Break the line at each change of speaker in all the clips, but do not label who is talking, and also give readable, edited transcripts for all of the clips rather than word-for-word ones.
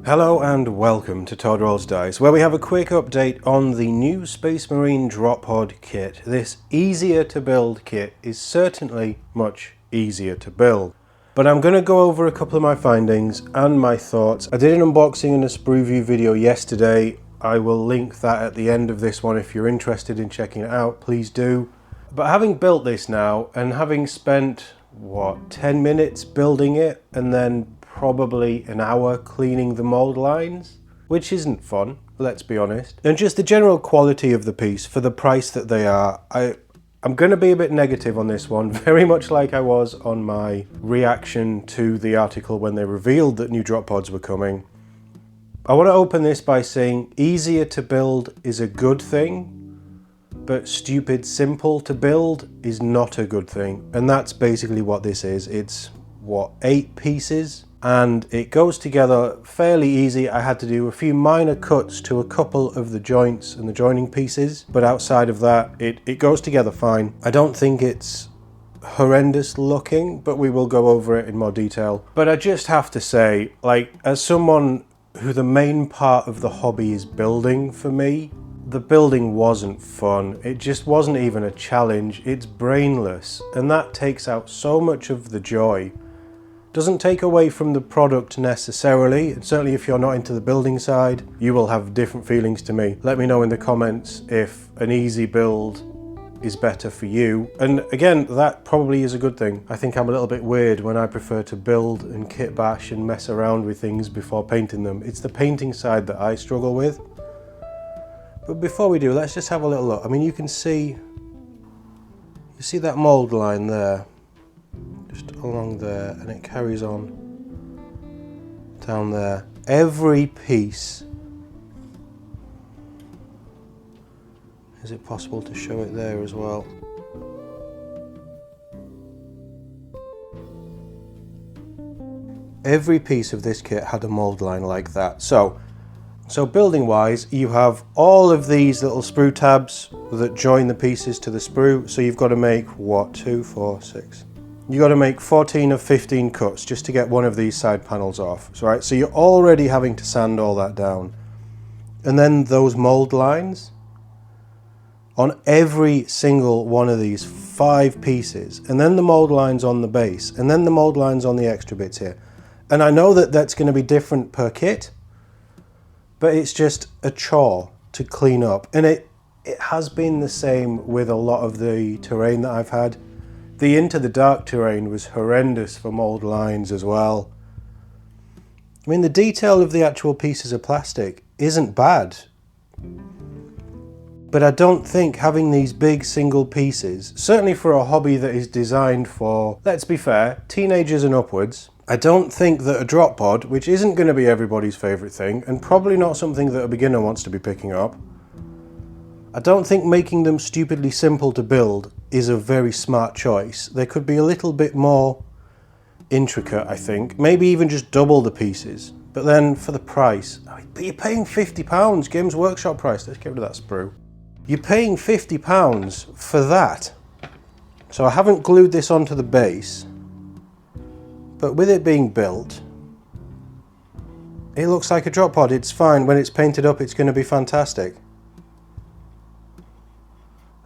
Hello and welcome to Todd Rolls Dice, where we have a quick update on the new Space Marine Drop Pod kit. This easier to build kit is certainly much easier to build. But I'm going to go over a couple of my findings and my thoughts. I did an unboxing and a sprue view video yesterday. I will link that at the end of this one if you're interested in checking it out, please do. But having built this now and having spent, 10 minutes building it and then probably an hour cleaning the mold lines, which isn't fun, let's be honest. And just the general quality of the piece for the price that they are, I'm going to be a bit negative on this one, very much like I was on my reaction to the article when they revealed that new drop pods were coming. I want to open this by saying easier to build is a good thing, but stupid simple to build is not a good thing. And that's basically what this is. It's 8 pieces and it goes together fairly easy. I had to do a few minor cuts to a couple of the joints and the joining pieces, but outside of that it goes together fine. I don't think it's horrendous looking, but we will go over it in more detail. But I just have to say, like, as someone who the main part of the hobby is building for me, the building wasn't fun. It just wasn't even a challenge. It's brainless, and that takes out so much of the joy. Doesn't take away from the product necessarily, and certainly if you're not into the building side, you will have different feelings to me. Let me know in the comments if an easy build is better for you. And again, that probably is a good thing. I think I'm a little bit weird when I prefer to build and kit bash and mess around with things before painting them. It's the painting side that I struggle with. But before we do, let's just have a little look. I mean, you see that mold line there, just along there, and it carries on down there. Every piece, is it possible to show it there as well? Every piece of this kit had a mold line like that. So building wise, you have all of these little sprue tabs that join the pieces to the sprue. So you've got to make 2, 4, 6. You've got to make 14 of 15 cuts just to get one of these side panels off. So, right, so you're already having to sand all that down. And then those mold lines on every single one of these 5 pieces. And then the mold lines on the base. And then the mold lines on the extra bits here. And I know that that's going to be different per kit, but it's just a chore to clean up. And it has been the same with a lot of the terrain that I've had. The Into the Dark terrain was horrendous for mold lines as well. I mean, the detail of the actual pieces of plastic isn't bad, but I don't think having these big single pieces, certainly for a hobby that is designed for, let's be fair, teenagers and upwards, I don't think that a drop pod, which isn't going to be everybody's favourite thing, and probably not something that a beginner wants to be picking up, I don't think making them stupidly simple to build is a very smart choice. They could be a little bit more intricate, I think. Maybe even just double the pieces. But then for the price, but you're paying £50, Games Workshop price. Let's get rid of that sprue. You're paying £50 for that. So I haven't glued this onto the base, but with it being built, it looks like a drop pod. It's fine. When it's painted up, it's going to be fantastic.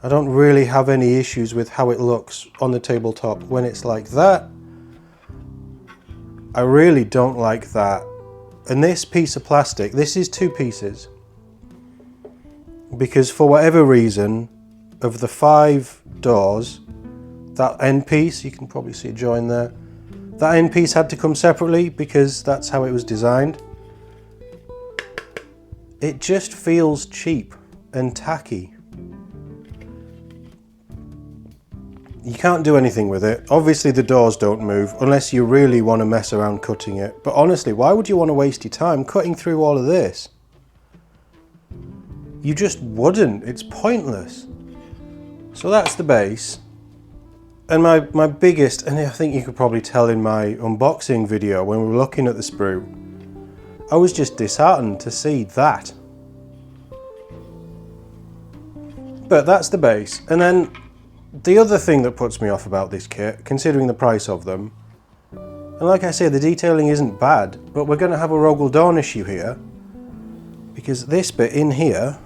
I don't really have any issues with how it looks on the tabletop when it's like that. I really don't like that. And this piece of plastic, this is 2 pieces. Because for whatever reason, of the 5 doors, that end piece, you can probably see it join there, that end piece had to come separately because that's how it was designed. It just feels cheap and tacky. You can't do anything with it. Obviously the doors don't move unless you really want to mess around cutting it. But honestly, why would you want to waste your time cutting through all of this? You just wouldn't. It's pointless. So that's the base. And my biggest, and I think you could probably tell in my unboxing video when we were looking at the sprue, I was just disheartened to see that. But that's the base. And then the other thing that puts me off about this kit, considering the price of them, And like I say, the detailing isn't bad, but we're going to have a Rogel Dawn issue here, because this bit in here,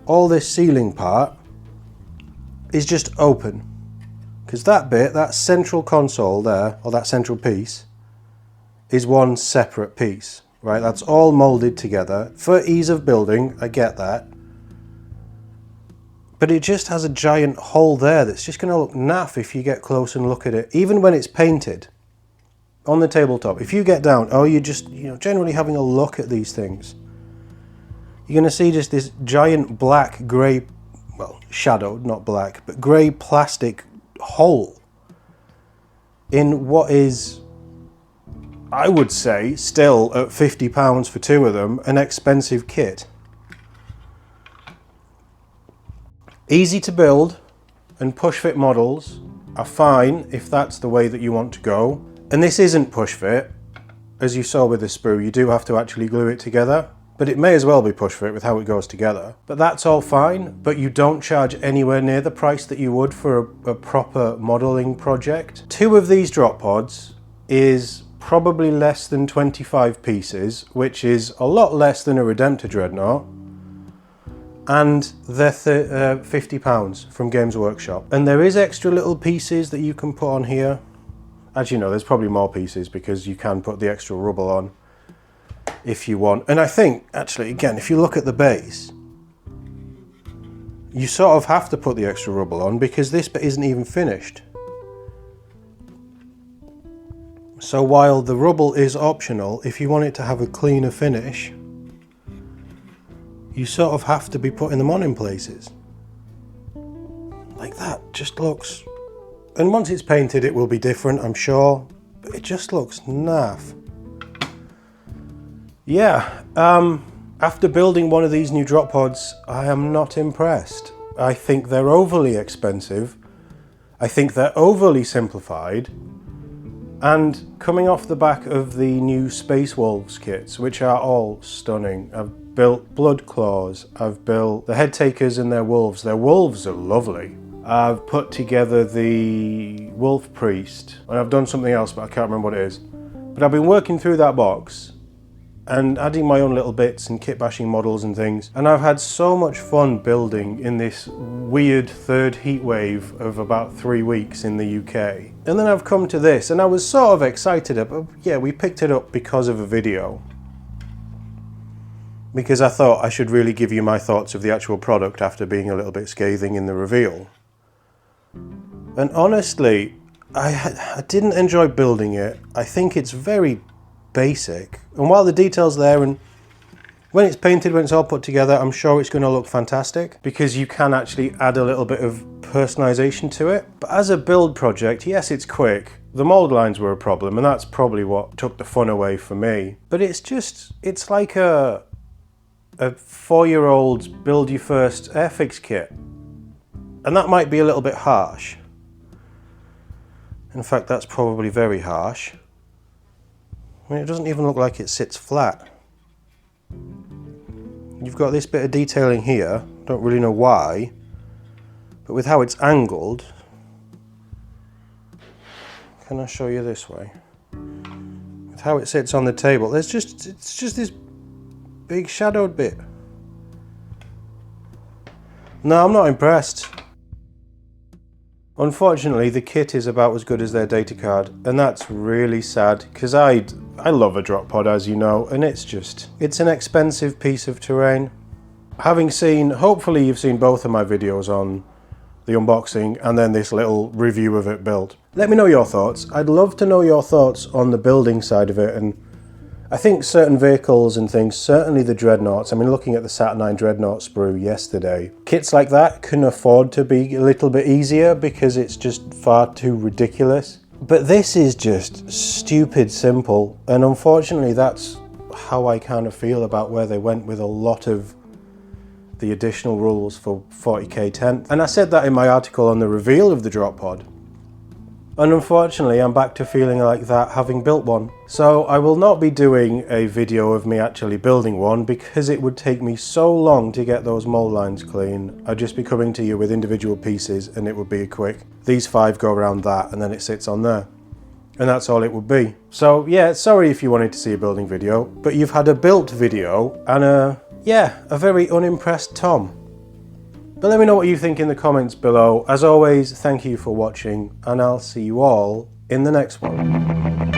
all this ceiling part, is just open. Because that bit, that central console there, or that central piece, is one separate piece, right? That's all molded together. For ease of building, I get that. But it just has a giant hole there that's just going to look naff if you get close and look at it. Even when it's painted on the tabletop, if you get down, or you're just, generally having a look at these things, you're going to see just this giant black, grey, well, shadowed, not black, but grey plastic hole in what is, I would say, still at £50 for two of them, an expensive kit. Easy to build and push fit models are fine if that's the way that you want to go. And this isn't push fit. As you saw with the sprue, you do have to actually glue it together, but it may as well be push fit with how it goes together. But that's all fine, but you don't charge anywhere near the price that you would for a proper modeling project. Two of these drop pods is probably less than 25 pieces, which is a lot less than a Redemptor Dreadnought. And they're £50 from Games Workshop. And there is extra little pieces that you can put on here. As you know, there's probably more pieces because you can put the extra rubble on if you want. And I think, actually, again, if you look at the base, you sort of have to put the extra rubble on because this bit isn't even finished. So while the rubble is optional, if you want it to have a cleaner finish, you sort of have to be putting them on in places. Like that, just looks... And once it's painted it will be different, I'm sure, but it just looks naff. Yeah, after building one of these new drop pods, I am not impressed. I think they're overly expensive. I think they're overly simplified. And coming off the back of the new Space Wolves kits, which are all stunning. I've built Blood Claws, I've built the Head Takers and their wolves. Their wolves are lovely. I've put together the Wolf Priest, and I've done something else, but I can't remember what it is. But I've been working through that box and adding my own little bits and kit bashing models and things. And I've had so much fun building in this weird third heat wave of about 3 weeks in the UK. And then I've come to this, and I was sort of excited about, yeah, we picked it up because of a video. Because I thought I should really give you my thoughts of the actual product after being a little bit scathing in the reveal. And honestly, I didn't enjoy building it. I think it's very basic. And while the detail's there, and when it's painted, when it's all put together, I'm sure it's going to look fantastic because you can actually add a little bit of personalization to it. But as a build project, yes, it's quick. The mold lines were a problem, and that's probably what took the fun away for me. But it's just, it's like a 4-year-old's build your first Airfix kit. And that might be a little bit harsh. In fact, that's probably very harsh. I mean, it doesn't even look like it sits flat. You've got this bit of detailing here, don't really know why, but with how it's angled, can I show you this way? With how it sits on the table, it's just this big shadowed bit. No, I'm not impressed. Unfortunately, the kit is about as good as their data card, and that's really sad, because I love a drop pod, as you know, and it's an expensive piece of terrain. Having seen, hopefully you've seen both of my videos on the unboxing and then this little review of it built. Let me know your thoughts. I'd love to know your thoughts on the building side of it, and I think certain vehicles and things, certainly the Dreadnoughts, I mean looking at the Sat9 Dreadnought sprue yesterday, kits like that can afford to be a little bit easier because it's just far too ridiculous. But this is just stupid simple, and unfortunately that's how I kind of feel about where they went with a lot of the additional rules for 40k 10th. And I said that in my article on the reveal of the drop pod. And unfortunately, I'm back to feeling like that having built one. So I will not be doing a video of me actually building one because it would take me so long to get those mold lines clean. I'd just be coming to you with individual pieces and it would be a quick, these 5 go around that and then it sits on there. and that's all it would be. So yeah, sorry if you wanted to see a building video, but you've had a built video and a very unimpressed Tom. But let me know what you think in the comments below. As always, thank you for watching, and I'll see you all in the next one.